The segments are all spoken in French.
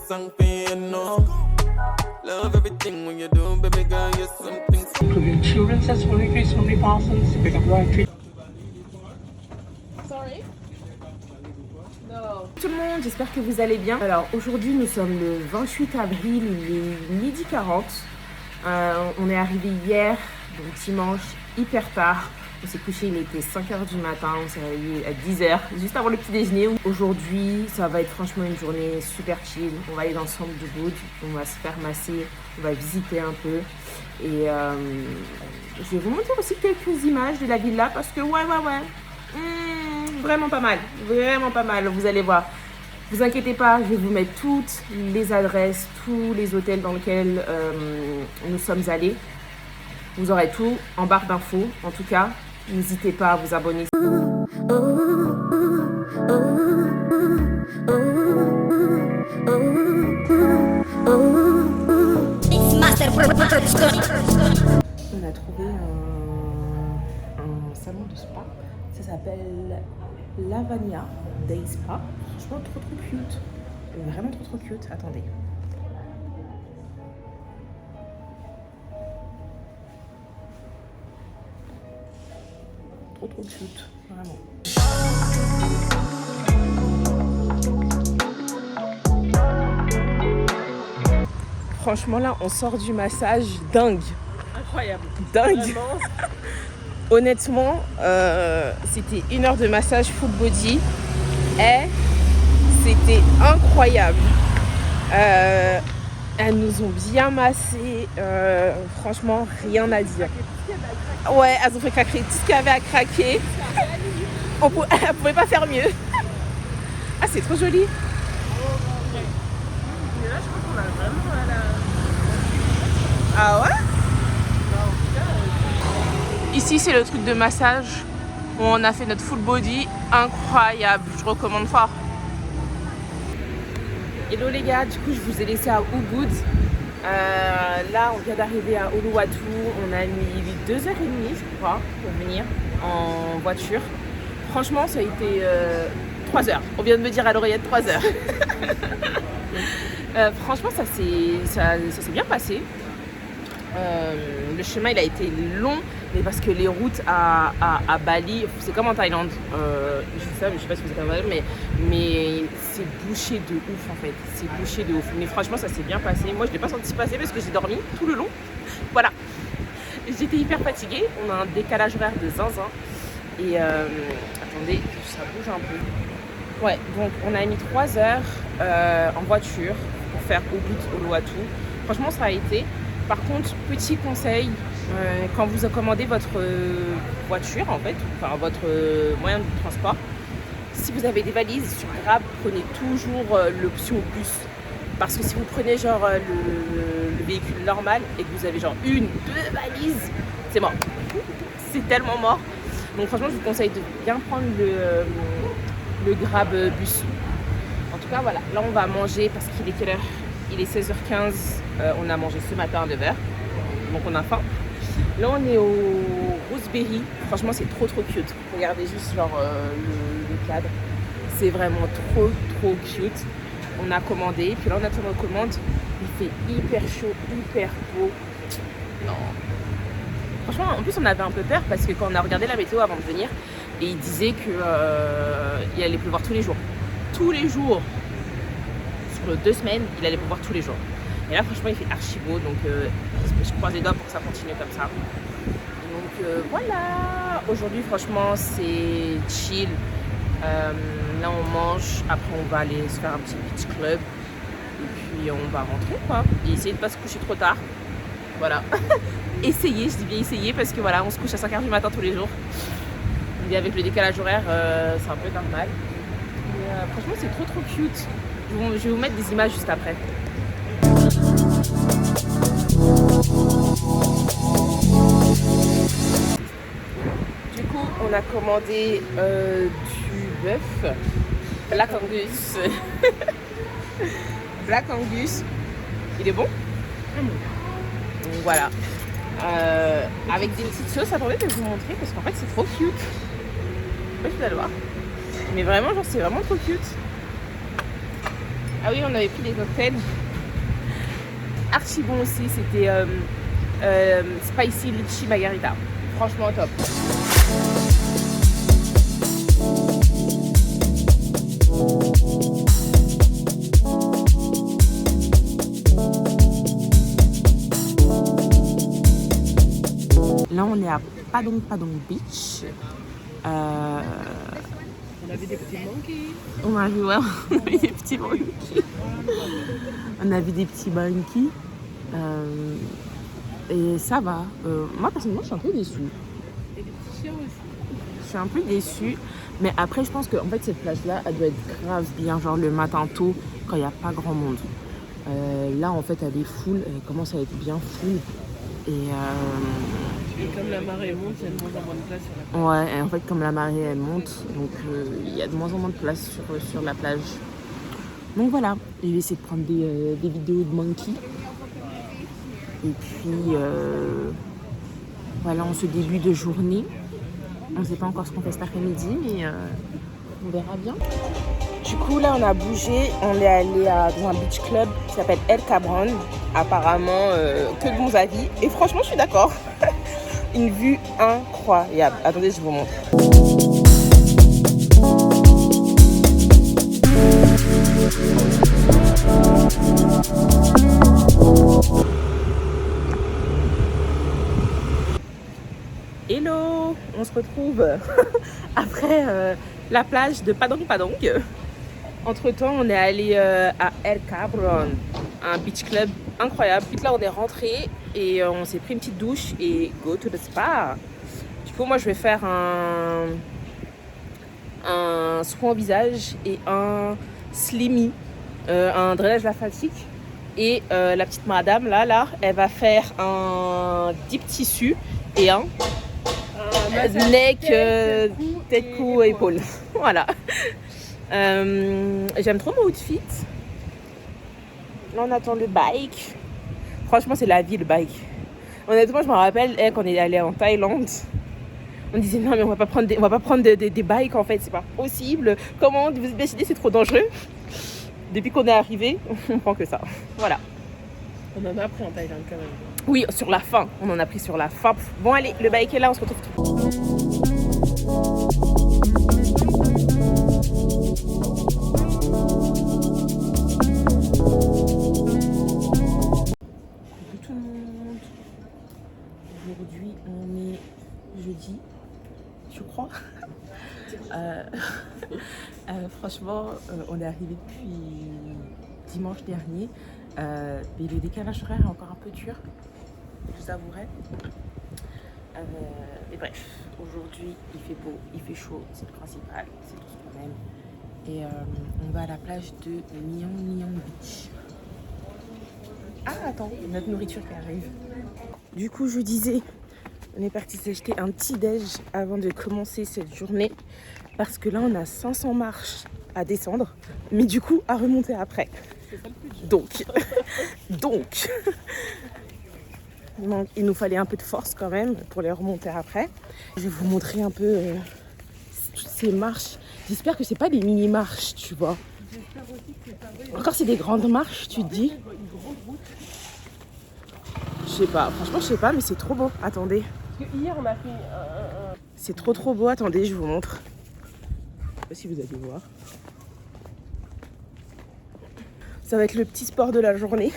song for you know. Love everything when you do, baby girl, you're something. Including children's accessories from Parsons, pick up right tree. Sorry. No. Tout le monde, j'espère que vous allez bien. Alors aujourd'hui nous sommes le 28 avril, il est 12h40. On est arrivé hier, donc dimanche, hyper tard. On s'est couché, il était 5h du matin, on s'est réveillé à 10h, juste avant le petit déjeuner. Aujourd'hui, ça va être franchement une journée super chill. On va aller dans le centre du Boud, on va se faire masser, on va visiter un peu. Et je vais vous montrer aussi quelques images de la villa parce que ouais. Vraiment pas mal, vous allez voir. Vous inquiétez pas, je vais vous mettre toutes les adresses, tous les hôtels dans lesquels nous sommes allés. Vous aurez tout en barre d'infos. En tout cas, n'hésitez pas à vous abonner. On a trouvé un salon de spa. Ça s'appelle Lavania Day Spa. Franchement, trop cute. Vraiment trop cute. Attendez. Trop cute, vraiment. Franchement là, on sort du massage dingue. Incroyable. Dingue. Honnêtement, c'était 1 heure de massage full body et c'était incroyable. Elles nous ont bien massé, franchement rien à dire. Ouais, elles ont fait craquer tout ce qu'il y avait à craquer. Elles pouvaient pas faire mieux. Ah, c'est trop joli. Mais là, je crois qu'on a vraiment Ah ouais? Ici, c'est le truc de massage où on a fait notre full body. Incroyable, je recommande fort. Hello les gars, du coup, je vous ai laissé à Ubud. Là, on vient d'arriver à Uluwatu. On a mis 2h30, je crois, pour venir en voiture. Franchement, ça a été 3 heures. On vient de me dire à l'oreillette 3 heures. Franchement, ça s'est bien passé. Le chemin, il a été long, mais parce que les routes à Bali, c'est comme en Thaïlande. Je sais pas si vous êtes en Thaïlande, mais c'est bouché de ouf en fait. C'est bouché de ouf. Mais franchement, ça s'est bien passé. Moi, je l'ai pas senti passer parce que j'ai dormi tout le long. Voilà. J'étais hyper fatiguée. On a un décalage horaire de zinzin. Et attendez, ça bouge un peu. Ouais, donc on a mis 3 heures en voiture pour faire Ubud-Uluwatu. Franchement, ça a été. Par contre, petit conseil, quand vous commandez votre voiture, en fait, enfin votre moyen de transport, si vous avez des valises sur Grab, prenez toujours l'option bus. Parce que si vous prenez genre le véhicule normal et que vous avez genre 1, 2 valises, c'est mort. C'est tellement mort. Donc franchement, je vous conseille de bien prendre le Grab bus. En tout cas, voilà. Là, on va manger parce qu'il est quelle heure? Il est 16h15. On a mangé ce matin à 9h. Donc on a faim. Là, on est au Roseberry. Franchement, c'est trop cute. Regardez juste genre le cadre. C'est vraiment trop cute. On a commandé. Puis là, on attend notre commande. Il fait hyper chaud, hyper beau. Non. Franchement, en plus, on avait un peu peur parce que quand on a regardé la météo avant de venir, et il disait qu'il allait pleuvoir tous les jours. Tous les jours. Sur 2 semaines, il allait pleuvoir tous les jours. Et là, franchement, il fait archi beau. Donc, je croise les doigts pour que ça continue comme ça. Donc, voilà. Aujourd'hui, franchement, c'est chill. Là, on mange. Après, on va aller se faire un petit beach club. Et puis, on va rentrer, quoi. Et essayer de ne pas se coucher trop tard. Voilà. Essayer, je dis bien essayer parce que voilà, on se couche à 5h du matin tous les jours. Et avec le décalage horaire, c'est un peu normal. Mais franchement, c'est trop cute. Je vais vous mettre des images juste après. Du coup, on a commandé du bœuf Black Angus. Black Angus. Il est bon? Donc voilà. Avec des petites sauces. Attendez, je vais vous montrer parce qu'en fait, c'est trop cute. Je sais pas si vous allez le voir. Mais vraiment, genre, c'est vraiment trop cute. Ah oui, on avait pris des cocktails. Archi bon aussi, c'était spicy litchi margarita. Franchement top. Là, on est à Padong Beach. On avait des petits monkeys. On a vu, ouais, on a vu des petits monkeys. On a vu des petits monkeys. Et ça va. Moi, personnellement, je suis un peu déçue. Et des petits chiens aussi. Je suis un peu déçue. Mais après, je pense que en fait, cette plage-là, elle doit être grave bien, genre le matin tôt, quand il n'y a pas grand monde. Là, en fait, elle est full. Elle commence à être bien full. Et comme la marée monte, il y a de moins en moins de place sur la plage. Ouais, et en fait, comme la marée, elle monte, donc il y a de moins en moins de place sur la plage. Donc voilà, je vais essayer de prendre des vidéos de monkey. Et puis, voilà, en ce début de journée, on ne sait pas encore ce qu'on fait cet après-midi, mais on verra bien. Du coup, là, on a bougé, on est allé dans un beach club qui s'appelle El Cabron. Apparemment, que de bons avis. Et franchement, je suis d'accord. Une vue incroyable. Attendez, je vous montre. Hello, on se retrouve après la plage de Padong. Entre temps, on est allé à El Cabron, un beach club incroyable. Puis là, on est rentré et on s'est pris une petite douche et go to the spa. Du coup, moi, je vais faire un soin au visage et un slimy, un drainage lymphatique. Et la petite madame, là, elle va faire un deep tissu et un neck, tête, cou, épaule. Voilà. J'aime trop mon outfit. Là, on attend le bike. Franchement, c'est la vie, le bike. Honnêtement, je me rappelle quand on est allé en Thaïlande, on disait non, mais on va pas prendre des bikes en fait, c'est pas possible. Comment vous décidez, c'est trop dangereux. Depuis qu'on est arrivé, on prend que ça. Voilà. On en a pris en Thaïlande quand même. Oui, sur la fin. On en a pris sur la fin. Bon, allez, le bike est là, on se retrouve tout. Tout le monde. Aujourd'hui, on est jeudi, je crois. Franchement, on est arrivé depuis dimanche dernier. Mais le décalage horaire est encore un peu dur, je vous avouerai. Mais bref, aujourd'hui, il fait beau, il fait chaud, c'est le principal, c'est tout ce qu'on aime. Et on va à la plage de Myong Beach. Ah, attends, il y a notre nourriture qui arrive. Du coup, je disais, on est parti s'acheter un petit déj avant de commencer cette journée. Parce que là, on a 500 marches à descendre, mais du coup, à remonter après. Donc, il nous fallait un peu de force quand même pour les remonter après. Je vais vous montrer un peu toutes ces marches. J'espère que c'est pas des mini-marches, tu vois. Encore c'est des grandes marches, tu te dis. Je sais pas, franchement je sais pas, mais c'est trop beau. Attendez. Parce que hier on a fait C'est trop beau, attendez, je vous montre. Je sais pas si vous allez voir. Ça va être le petit sport de la journée.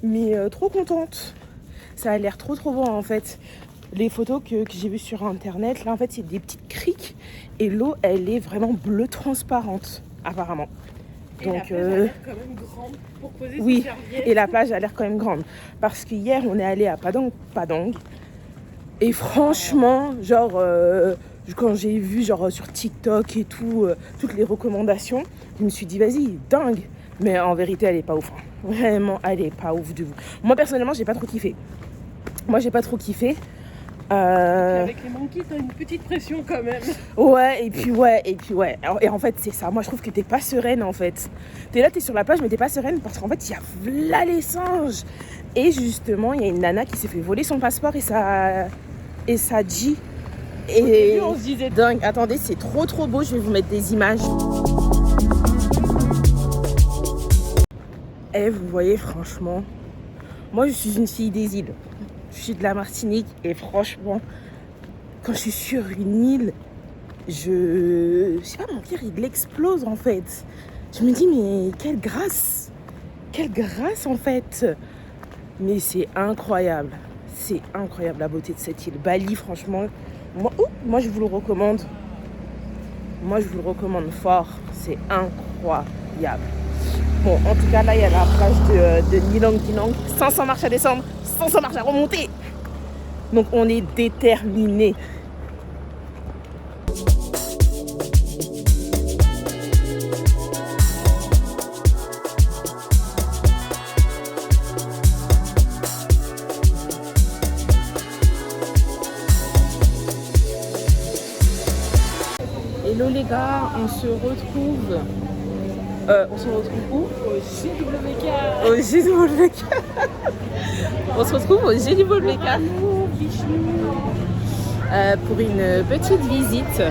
Mais trop contente. Ça a l'air trop beau en fait. Les photos que j'ai vues sur internet, là en fait c'est des petites criques. Et l'eau elle est vraiment bleue transparente apparemment. Et donc, la plage a l'air quand même grande pour poser oui, ses serviettes. et la plage a l'air quand même grande. Parce qu'hier on est allé à Padong. Et franchement, genre quand j'ai vu genre sur TikTok et tout, toutes les recommandations, je me suis dit vas-y, dingue. Mais en vérité, elle est pas ouf. Vraiment, elle est pas ouf du tout. Moi, personnellement, j'ai pas trop kiffé. Avec les monkeys, t'as une petite pression quand même. Ouais, et puis ouais. Et en fait, c'est ça. Moi, je trouve que t'es pas sereine, en fait. T'es là, t'es sur la plage, mais t'es pas sereine parce qu'en fait, il y a là les singes. Et justement, il y a une nana qui s'est fait voler son passeport et sa G. Et Au début, on se disait dingue. Attendez, c'est trop beau. Je vais vous mettre des images. Et vous voyez, franchement, moi je suis une fille des îles. Je suis de la Martinique et franchement, quand je suis sur une île, je sais pas, mon cœur il explose en fait. Je me dis mais quelle grâce en fait. Mais c'est incroyable la beauté de cette île. Bali, franchement, moi je vous le recommande. Moi je vous le recommande fort, c'est incroyable. Bon, en tout cas là il y a la plage de Nilang Kinang, 500 marches à descendre, 500 marches à remonter. Donc on est déterminés. Hello les gars, on se retrouve où? Au JWK. Au JWK. On se retrouve au JWK pour une petite visite.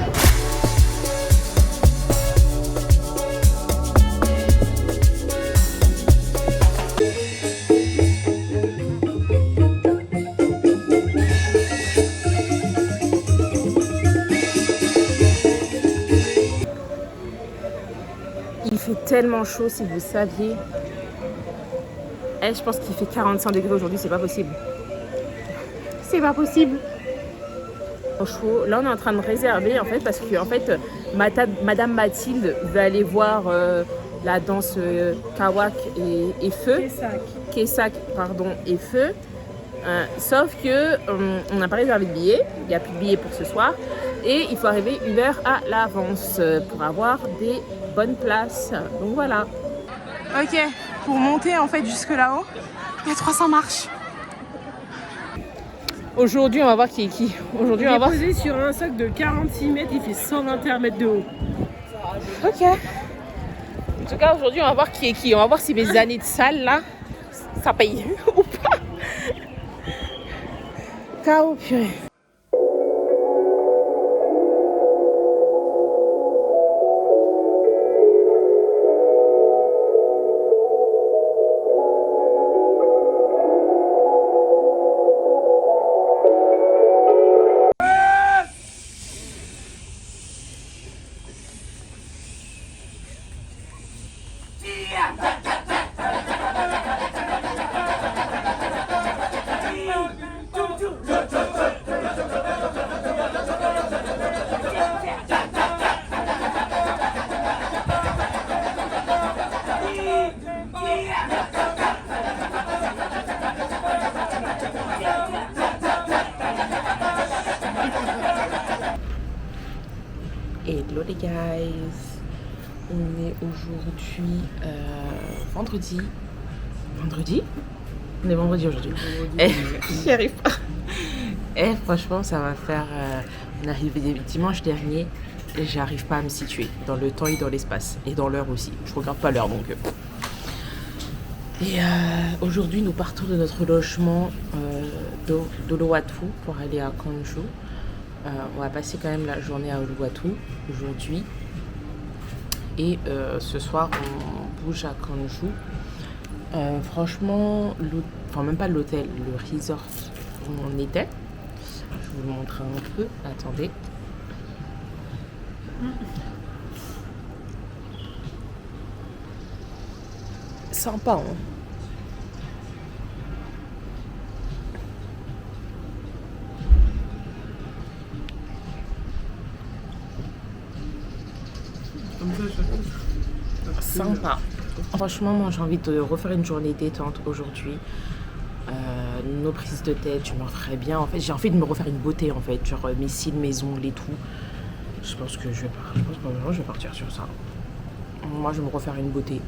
Il fait tellement chaud, si vous saviez. Je pense qu'il fait 45 degrés aujourd'hui, c'est pas possible. C'est pas possible. Chaud. Là, on est en train de réserver en fait parce que en fait, Madame Mathilde va aller voir la danse Kawak et Feu. Kesak, pardon, et Feu. Sauf que on n'a pas réservé de billets. Il n'y a plus de billets pour ce soir. Et il faut arriver une heure à l'avance pour avoir des bonne place. Donc voilà. Ok, pour monter en fait jusque là-haut, il y a 300 marches. Aujourd'hui, on va voir qui est qui. Aujourd'hui, on va voir. Posé sur un socle de 46 mètres, il fait 121 mètres de haut. Ok. En tout cas, aujourd'hui, on va voir qui est qui. On va voir si mes années de salle là, ça paye ou pas. K.O. purée. Hello les guys, on est aujourd'hui vendredi. On est vendredi aujourd'hui. J'y arrive pas. Et franchement ça va faire... on est arrivé dimanche dernier et j'arrive pas à me situer dans le temps et dans l'espace. Et dans l'heure aussi. Je regarde pas l'heure donc... Et aujourd'hui nous partons de notre logement d'Uluwatu pour aller à Kanju. On va passer quand même la journée à Uluwatu aujourd'hui. Et ce soir, on bouge à Kanju. Franchement, enfin même pas l'hôtel, le resort où on était. Je vous le montre un peu. Attendez. Sympa, hein. Sympa. Franchement, moi j'ai envie de refaire une journée détente aujourd'hui. Nos prises de tête, je me referais bien. En fait, j'ai envie de me refaire une beauté en fait, genre mes cils, mes ongles et tout. Je pense que je vais partir sur ça. Moi, je vais me refaire une beauté.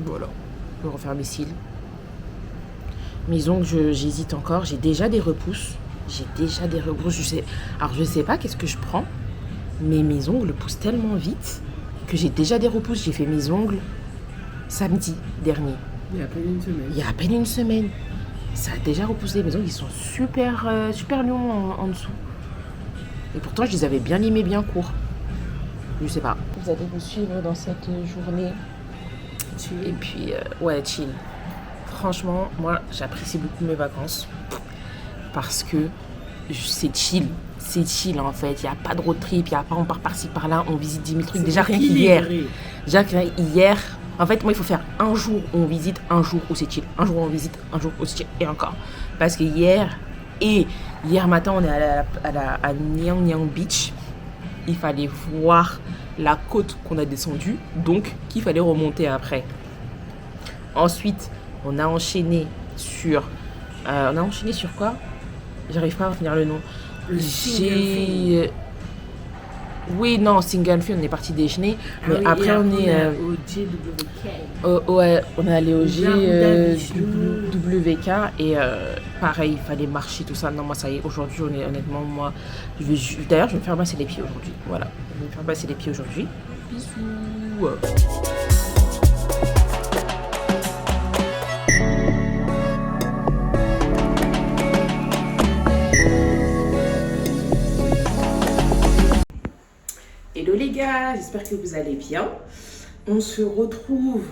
Voilà. Je vais refaire mes cils. Mes ongles, j'hésite encore. J'ai déjà des repousses. Je sais pas qu'est-ce que je prends, mais mes ongles poussent tellement vite que j'ai déjà des repousses. J'ai fait mes ongles samedi dernier. Il y a à peine une semaine. Ça a déjà repoussé. Mes ongles, ils sont super longs en dessous. Et pourtant, je les avais bien limés, bien courts. Je sais pas. Vous allez me suivre dans cette journée. Chill. Et puis, ouais, chill. franchement, moi, j'apprécie beaucoup mes vacances parce que c'est chill. C'est chill en fait. Il n'y a pas de road trip, il n'y a pas on part par-ci par-là, on visite 10 000 trucs. Déjà rien qu'hier. En fait, moi, il faut faire un jour où on visite, un jour où c'est chill. Un jour où on visite, un jour où c'est chill. Et encore. Parce que hier matin, on est à Nyang Nyang Beach. Il fallait voir la côte qu'on a descendue, donc qu'il fallait remonter après. Ensuite, on a enchaîné sur quoi? J'arrive pas à retenir le nom. Oui, non, Single Fee, on est parti déjeuner. Mais après, on est au JWK. Ouais, on est allé au GWK et pareil, il fallait marcher, tout ça. Non, moi, ça y est, aujourd'hui, honnêtement, moi, d'ailleurs, je vais me faire masser les pieds aujourd'hui. Voilà, je vais me faire masser les pieds aujourd'hui. Bisous. Hello les gars, j'espère que vous allez bien. On se retrouve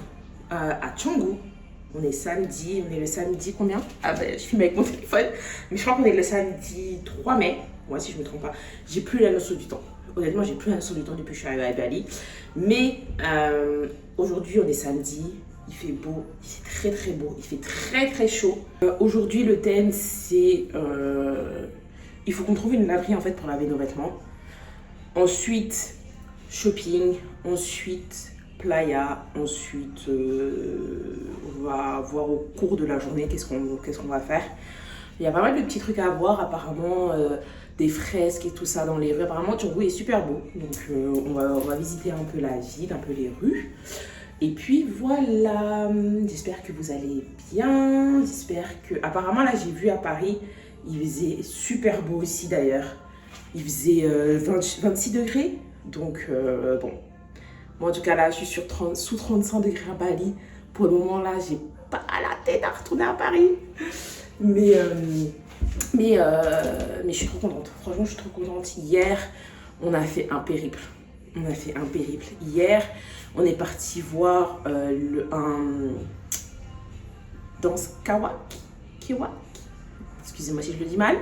à Canggu. On est le samedi combien? Ah ben je filme avec mon téléphone, mais je crois qu'on est le samedi 3 mai. Moi si je me trompe pas, j'ai plus la notion du temps. Honnêtement, j'ai plus la notion du temps depuis que je suis arrivée à Bali. Mais aujourd'hui on est samedi, il fait beau, il fait très très beau, il fait très très chaud. Aujourd'hui le thème c'est il faut qu'on trouve une laverie en fait pour laver nos vêtements. Ensuite, shopping, ensuite playa, ensuite on va voir au cours de la journée qu'est-ce qu'on va faire. Il y a pas mal de petits trucs à voir apparemment, des fresques et tout ça dans les rues. Apparemment Canggu est super beau, donc on va visiter un peu la ville, un peu les rues. Et puis voilà, j'espère que vous allez bien, j'espère que... Apparemment là j'ai vu à Paris, il faisait super beau aussi d'ailleurs. Il faisait 26 degrés, donc bon. Moi en tout cas là, je suis sous 35 degrés à Bali. Pour le moment là, j'ai pas la tête à retourner à Paris. Mais je suis trop contente. Franchement, je suis trop contente. Hier, on a fait un périple. Hier, on est parti voir danse Kiwak. Excusez-moi si je le dis mal.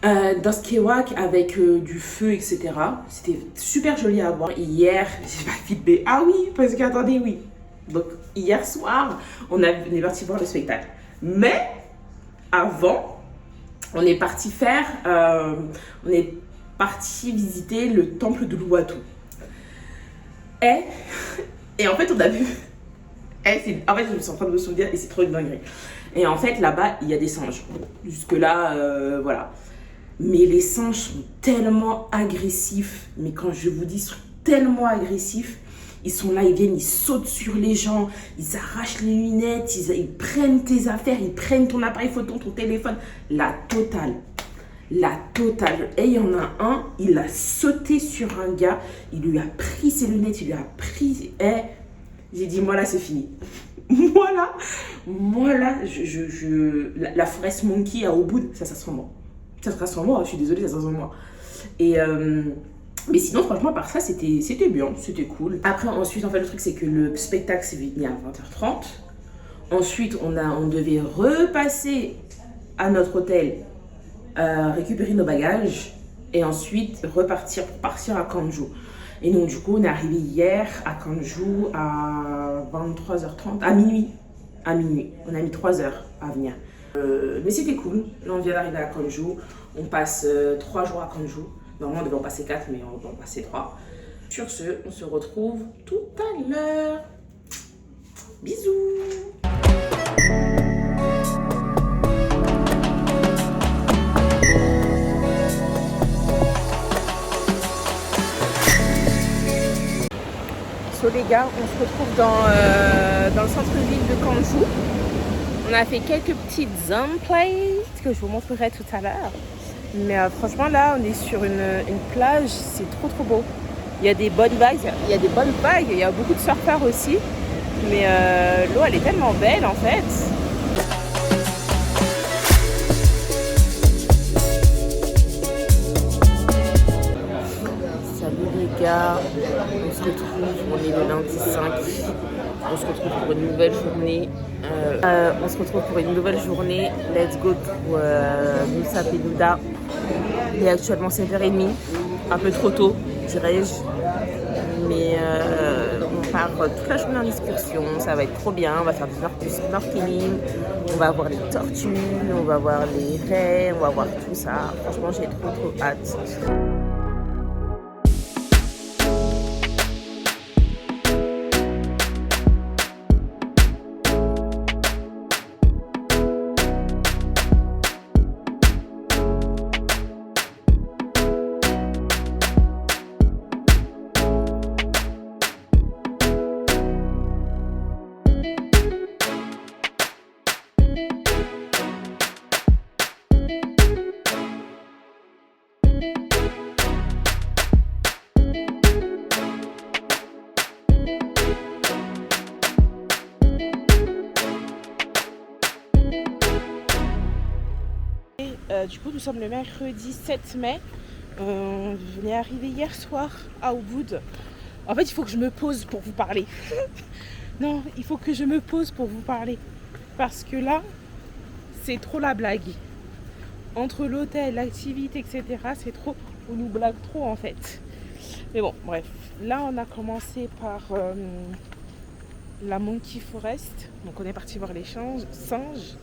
Dans ce Kiwak avec du feu, etc. C'était super joli à voir. Hier, j'ai pas filmé. Ah oui, parce qu'attendez, oui. Donc, hier soir, on est parti voir le spectacle. Mais, avant, on est parti visiter le temple de Uluwatu. Et en fait, on a vu... En fait, je suis en train de me souvenir et c'est trop une dinguerie. Et en fait, là-bas, il y a des singes. Jusque-là, voilà. Mais les singes sont tellement agressifs. Mais quand je vous dis, ils sont tellement agressifs. Ils sont là, ils viennent, ils sautent sur les gens. Ils arrachent les lunettes. Ils prennent tes affaires. Ils prennent ton appareil photo, ton téléphone. La totale. Et il y en a un, il a sauté sur un gars. Il lui a pris ses lunettes. Il lui a pris... J'ai dit, moi là, c'est fini. Moi là, la forest monkey à Ubud, ça sera moi. Ça sera sans moi, je suis désolée, ça sera sans moi. Mais sinon, franchement, par ça, c'était bien, c'était cool. Après, ensuite, en fait, le truc, c'est que le spectacle s'est fini à 20h30. Ensuite, on devait repasser à notre hôtel, récupérer nos bagages, et ensuite repartir pour partir à Canggu. Et donc, du coup, on est arrivé hier à Canggu à 23h30, à minuit. On a mis 3 heures à venir. Mais c'était cool. Là, on vient d'arriver à Canggu. On passe 3 jours à Canggu. Normalement, on devait en passer 4, mais on va en passer 3. Sur ce, on se retrouve tout à l'heure. Bisous. So les gars, on se retrouve dans le centre-ville de Canggu. On a fait quelques petites plays que je vous montrerai tout à l'heure. Mais franchement là, on est sur une plage, c'est trop beau. Il y a des bonnes vagues, il y a beaucoup de surfeurs aussi. Mais l'eau elle est tellement belle en fait. Les gars, on se retrouve, on est le lundi 5, on se retrouve pour une nouvelle journée On se retrouve pour une nouvelle journée. Let's go to Nusa Penida. Il est actuellement 7h30, un peu trop tôt, dirais-je. Mais on part toute la journée en excursion, ça va être trop bien. On va faire du snorkeling, on va voir les tortues, on va voir les raies, on va voir tout ça. Franchement, j'ai trop hâte. Du coup, nous sommes le mercredi 7 mai. On est arrivé hier soir à Ubud. En fait, il faut que je me pose pour vous parler. Non, il faut que je me pose pour vous parler. Parce que là, c'est trop la blague. Entre l'hôtel, l'activité, etc., c'est trop. On nous blague trop en fait. Mais bon, bref. Là, on a commencé par la Monkey Forest. Donc, on est parti voir les singes.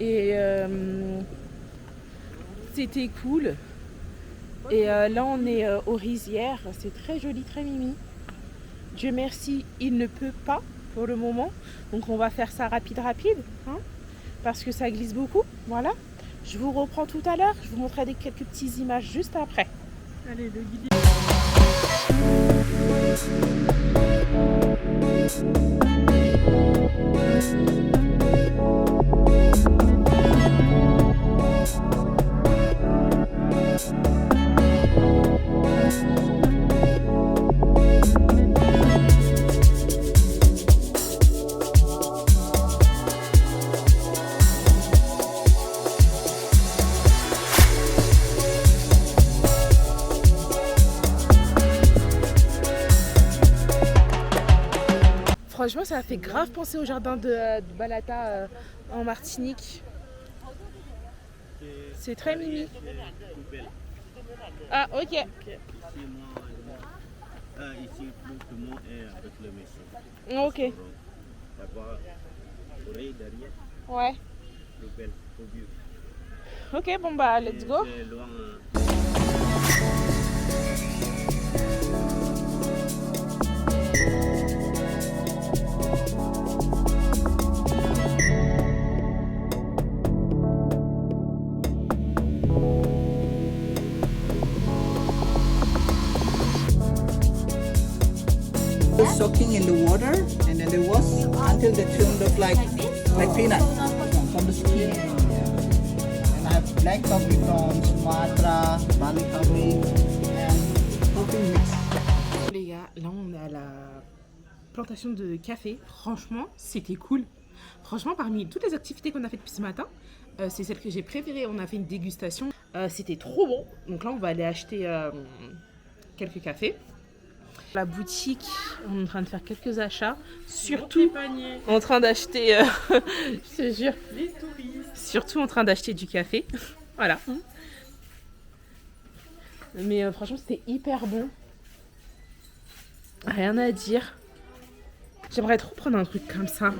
Et c'était cool. Et là, on est aux rizières. C'est très joli, très mimi. Dieu merci, il ne peut pas pour le moment. Donc, on va faire ça rapide, hein, parce que ça glisse beaucoup. Voilà. Je vous reprends tout à l'heure. Je vous montrerai quelques petites images juste après. Allez, le guide. Franchement, ça a fait grave penser au jardin de Balata en Martinique. C'est très mimi. Ah, ok. Ici, tout le monde est avec le monsieur. Ok. D'abord, oreille derrière, Ouais. poubelle, au vieux. Ok, bon bah, let's go. C'est loin. Soaking in the water, and then they wash until the tune look like peanut from the skin. And I have black coffee from Sumatra, Bali coffee, and coffee mix. Les gars, là on est à la plantation de café. Franchement, c'était cool. Franchement, parmi toutes les activités qu'on a fait depuis ce matin, c'est celle que j'ai préférée. On a fait une dégustation. C'était trop bon. Donc là, on va aller acheter quelques cafés. La boutique, on est en train de faire quelques achats. Surtout en train d'acheter, je te jure, Les touristes. surtout en train d'acheter du café. Voilà. Mais franchement, c'était hyper bon. Rien à dire. J'aimerais trop prendre un truc comme ça.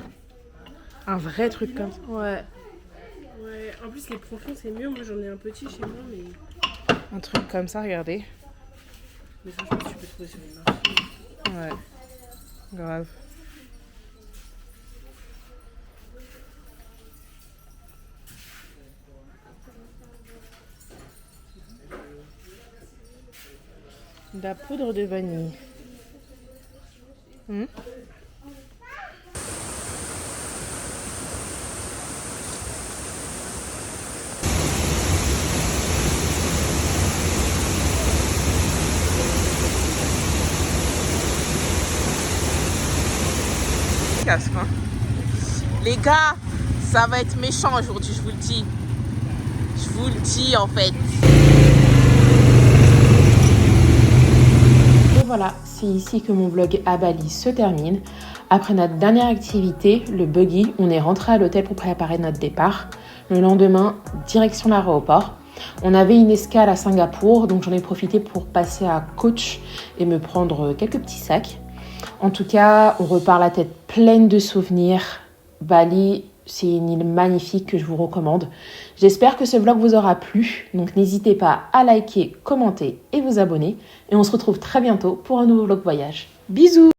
Un vrai truc comme ça. Ouais. Ouais, en plus les profonds c'est mieux. Moi j'en ai un petit chez moi, mais Un truc comme ça, regardez. franchement tu peux trouver sur les marchés. Ouais. Grave. De la poudre de vanille. Hein. Les gars, ça va être méchant aujourd'hui, je vous le dis. Je vous le dis en fait. Et voilà, c'est ici que mon vlog à Bali se termine. Après notre dernière activité, le buggy, on est rentré à l'hôtel pour préparer notre départ. Le lendemain, direction l'aéroport. On avait une escale à Singapour, donc j'en ai profité pour passer à Coach et me prendre quelques petits sacs. En tout cas, on repart la tête pleine de souvenirs. Bali, c'est une île magnifique que je vous recommande. J'espère que ce vlog vous aura plu. Donc n'hésitez pas à liker, commenter et vous abonner. Et on se retrouve très bientôt pour un nouveau vlog voyage. Bisous!